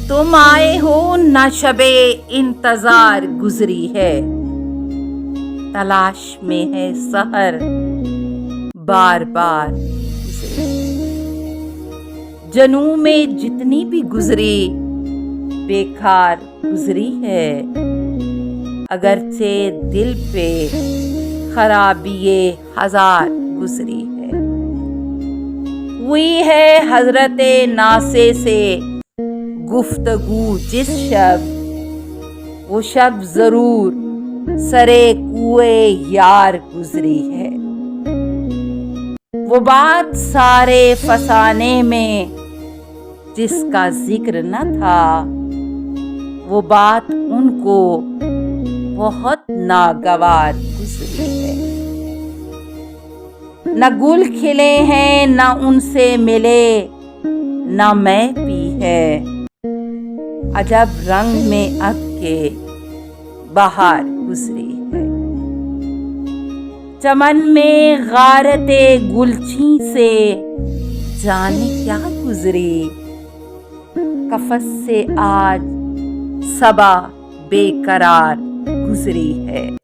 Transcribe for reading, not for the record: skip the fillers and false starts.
तुम आए हो न शबे इंतजार गुजरी है, तलाश में है सहर बार बार गुजरी। जनू में जितनी भी गुजरी बेकार गुजरी है, अगरचे दिल पे खराबिये हजार गुजरी है। हुई है हजरते नासे से गुफ्तगू जिस शब, वो शब जरूर सरे कुए यार गुजरी है। वो बात सारे फसाने में जिसका जिक्र न था, वो बात उनको बहुत नागवार गुजरी है। न गुल खिले हैं न उनसे मिले न मैं पी है, अजब रंग में अब के बहार गुजरी है। चमन में गारते गुलछी से जाने क्या गुजरी, कफस से आज सबा बेकरार गुजरी है।